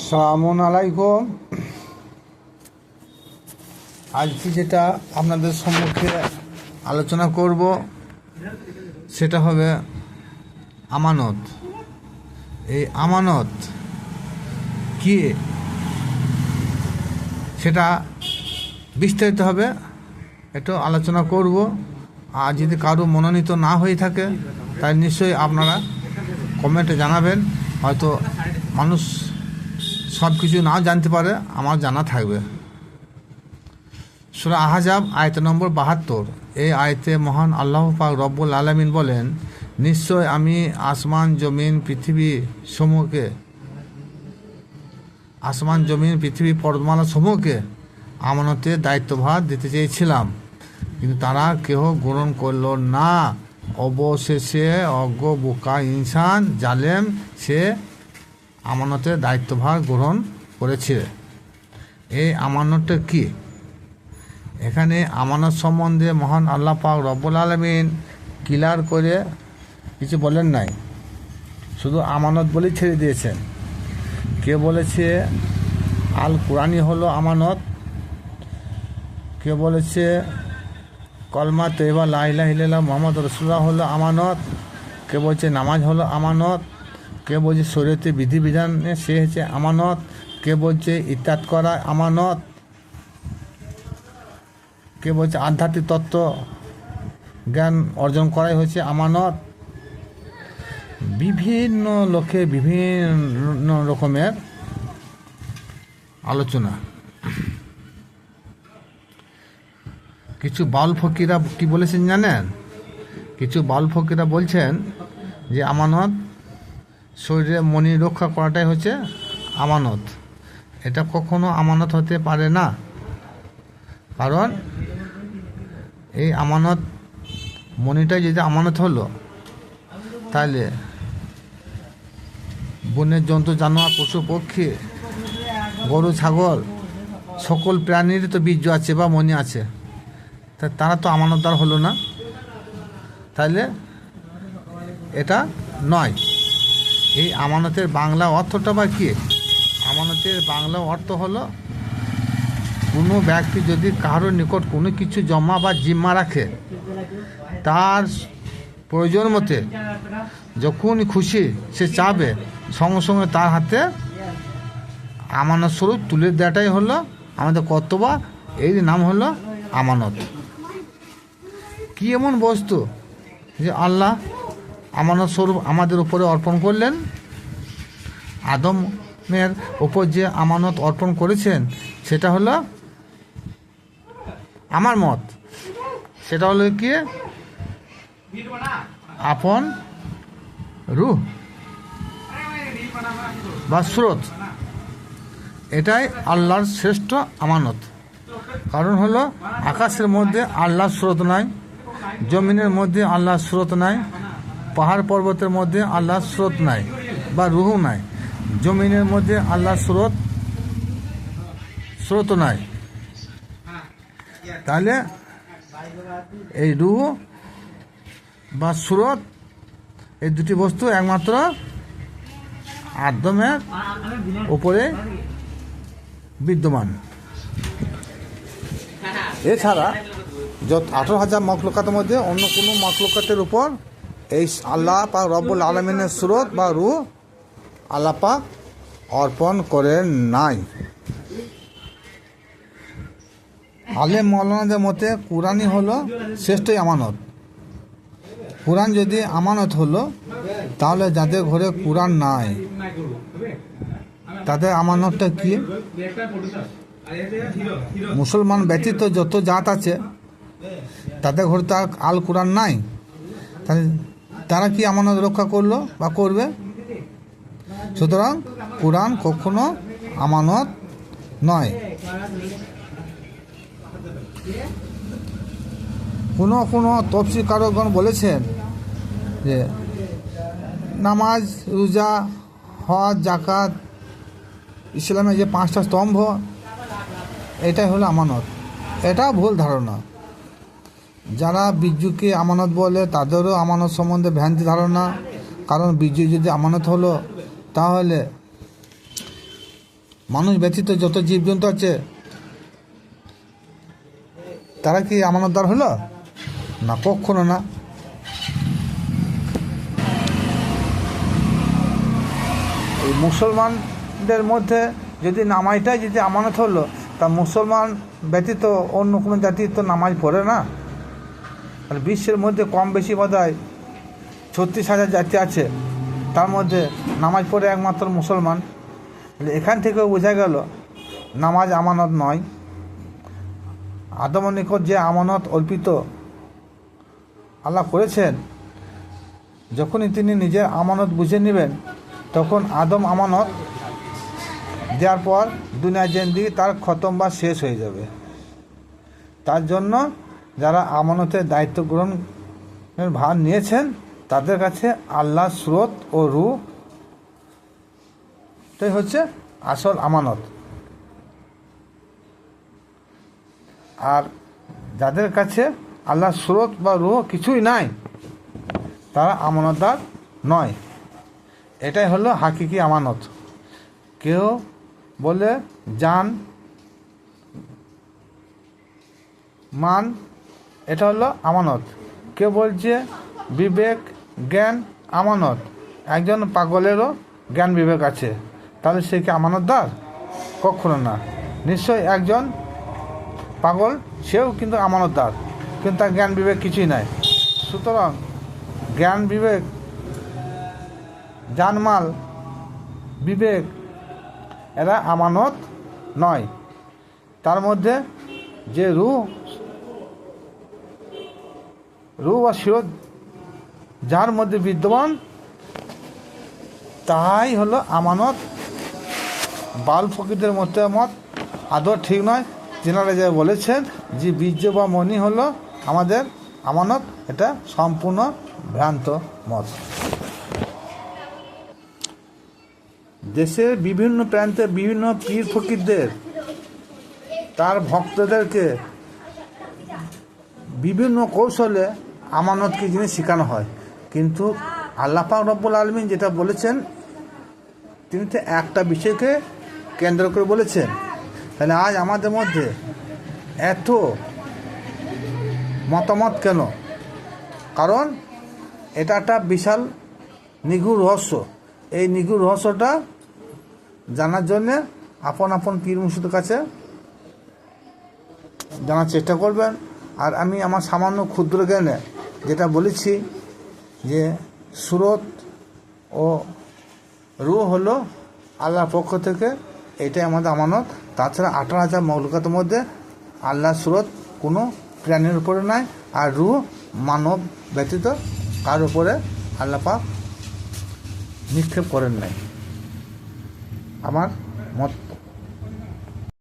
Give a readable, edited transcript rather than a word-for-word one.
আসসালামু আলাইকুম। আজকে যেটা আপনাদের সম্মুখে আলোচনা করব সেটা হবে আমানত। এই আমানত কি সেটা বিস্তারিত হবে একটু আলোচনা করব। আর যদি কারো মনোনীত না হয়ে থাকে তাই নিশ্চয়ই আপনারা কমেন্টে জানাবেন। হয়তো মানুষ সব কিছু নাও জানতে পারে, আমার জানা থাকবে। সূরা আহজাব আয়াত নম্বর 72। এই আয়াতে মহান আল্লাহ পাক রব্বুল আলামিন বলেন, নিশ্চয় আমি আসমান জমিন পৃথিবী পর্বতমালা সমূহকে আমানতের দায়িত্বভার দিতে চেয়েছিলাম, কিন্তু তারা কেহ গ্রহণ করল না। অবশেষে অজ্ঞ বোকা ইনসান জালেম সে আমানতের দায়িত্বভার গ্রহণ করেছে। এই আমানতটা কি? এখানে আমানত সম্বন্ধে মহান আল্লাহ পাক রব্বুল আলামিন ক্লিয়ার করে কিছু বলেন নাই, শুধু আমানত বলেই ছেড়ে দিয়েছেন। কে বলেছে আল কুরআনই হলো আমানত, কে বলেছে কলমা তৈবা লা ইলাহা ইল্লাল্লাহ মুহাম্মদ রাসূলুল্লাহ হলো আমানত, কে বলছে নামাজ হলো আমানত, কে বলছে শরীয়তের বিধিবিধানে সে হচ্ছে আমানত, কে বলছে ইত্যাদ করা আমানত, কে বলছে আধ্যাত্মিক তত্ত্ব জ্ঞান অর্জন করাই হচ্ছে আমানত। বিভিন্ন লোকে বিভিন্ন রকমের আলোচনা। কিছু বাউল ফকিরা কি বলেছেন জানেন? কিছু বাউল ফকিরা বলছেন যে আমানত শরীরে মনি রক্ষা করাটাই হচ্ছে আমানত। এটা কখনো আমানত হতে পারে না, কারণ এই আমানত মনিটাই যদি আমানত হলো, তাহলে বনের জন্তু জানোয়ার পশু পক্ষী গরু ছাগল সকল প্রাণীর তো বীর্য আছে বা মনি আছে, তা তারা তো আমানতদার হলো না, তাহলে এটা নয়। এই আমানতের বাংলা অর্থটা বা কি? আমানতের বাংলা অর্থ হলো কোনো ব্যক্তি যদি কারোর নিকট কোনো কিছু জমা বা জিম্মা রাখে, তার প্রয়োজন মতে যখনই খুশি সে চাবে সঙ্গে সঙ্গে তার হাতে আমানত স্বরূপ তুলে দেওয়াটাই হলো আমাদের কর্তব্য। এই নাম হলো আমানত। কি এমন বস্তু যে আল্লাহ আমানত স্বরূপ আমাদের উপরে অর্পণ করলেন? আদমের ওপর যে আমানত অর্পণ করেছেন সেটা হলো আমার মত, সেটা হলো কি আপন রূহ বা স্রোত। এটাই আল্লাহর শ্রেষ্ঠ আমানত। কারণ হলো আকাশের মধ্যে আল্লাহর স্রোত নাই, জমিনের মধ্যে আল্লাহর স্রোত নাই, পাহাড় পর্বতের মধ্যে আল্লাহর স্রোত নাই বা রুহ নাই, জমিনের মধ্যে আল্লাহর স্রোত নাই। তাহলে এই রুহ বা স্রোত এই দুটি বস্তু একমাত্র আদমের উপরে বিদ্যমান। এছাড়া 18,000 মখলুকাতের মধ্যে অন্য কোনো মখলুকাতের উপর এই আল্লাহ পাক রব্বুল আলামিনের স্রোত বা রূহ আল্লাহ পাক অর্পণ করেন নাই। আলেম মাওলানাদের মতে কুরআনই হলো শ্রেষ্ঠ আমানত। কুরআন যদি আমানত হলো, তাহলে যাদের ঘরে কুরআন নাই তাদের আমানতটা কি? মুসলমান ব্যতীত যত জাত আছে তাদের ঘরে তো আল কুরআন নাই, তাহলে তারা কি আমানত রক্ষা করলো বা করবে? সুতরাং কুরআন কখনো আমানত নয়। কোনো তফসিরকারগণ বলেছেন যে নামাজ, রোজা, হজ, যাকাত, ইসলামের যে 5টা স্তম্ভ, এটাই হলো আমানত। এটা ভুল ধারণা। যারা বীর্যকে আমানত বলে তাদেরও আমানত সম্বন্ধে ভ্রান্তি ধারণা। কারণ বীর্য যদি আমানত হলো, তাহলে মানুষ ব্যতীত যত জীবজন্তু আছে তারা কি আমানতদার হলো না? কখনো না। এই মুসলমানদের মধ্যে যদি নামাজটাই যদি আমানত হলো, তা মুসলমান ব্যতীত অন্য কোনো জাতির তো নামাজ পড়ে না। আর বিশ্বের মধ্যে কম বেশি বোধহয় 36,000 জাতি আছে, তার মধ্যে নামাজ পড়ে একমাত্র মুসলমান। এখান থেকেও বোঝা গেল নামাজ আমানত নয়। আদমের নিকট যে আমানত অর্পিত আল্লাহ করেছেন, যখনই তিনি নিজের আমানত বুঝে নেবেন, তখন আদম আমানত দেওয়ার পর দুনিয়ার জিন্দেগি তার খতম বা শেষ হয়ে যাবে। তার জন্য যারা আমানতের দায়িত্ব গ্রহণের ভার নিয়েছেন, তাদের কাছে আল্লাহর স্রোত ও রূহটাই হচ্ছে আসল আমানত। আর যাদের কাছে আল্লাহর স্রোত বা রূহ কিছুই নাই, তারা আমানতদার নয়। এটাই হলো হাকিকি আমানত। কেউ বলে জান মান, এটা হলো আমানত। কেউ বলছে বিবেক জ্ঞান আমানত। একজন পাগলেরও জ্ঞান বিবেক আছে, তাহলে সে কি আমানতদার? কখনো না। নিশ্চয়ই একজন পাগল, সেও কিন্তু আমানতদার, কিন্তু তার জ্ঞান বিবেক কিছুই নাই। সুতরাং জ্ঞান বিবেক, জানমাল, বিবেক এরা আমানত নয়। তার মধ্যে যে রূহ বা শিরত যার মধ্যে বিদ্যমান, তাই হলো আমানত। বাল ফকিরদের মতামত আদৌ ঠিক নয়। যেনারা যা বলেছেন যে বীর্য বা মণি হলো আমাদের আমানত, এটা সম্পূর্ণ ভ্রান্ত মত। দেশের বিভিন্ন প্রান্তে বিভিন্ন পীর ফকিরদের তার ভক্তদেরকে বিভিন্ন কৌশলে আমানতকে জিনিস শেখানো হয়, কিন্তু আল্লাহ পাক রব্বুল আলামিন যেটা বলেছেন, তিনি তো একটা বিষয়কে কেন্দ্র করে বলেছেন। তাহলে আজ আমাদের মধ্যে এত মতামত কেন? কারণ এটা একটা বিশাল নিগূঢ় রহস্য। এই নিগূঢ় রহস্যটা জানার জন্যে আপন আপন পীর মুর্শিদের কাছে জানার চেষ্টা করবেন। আর আমি আমার সামান্য ক্ষুদ্র জ্ঞানে যেটা বলেছি, যে সুরত ও রূহ হলো আল্লাহর পক্ষ থেকে, এটাই আমাদের আমানত। তাছাড়া 18,000 মৌলিকতার মধ্যে আল্লাহর সুরত কোনো প্রাণীর উপরে নাই, আর রূহ মানব ব্যতীত কার উপরে আল্লাহ পাক নিক্ষেপ করেন নাই। আমার মত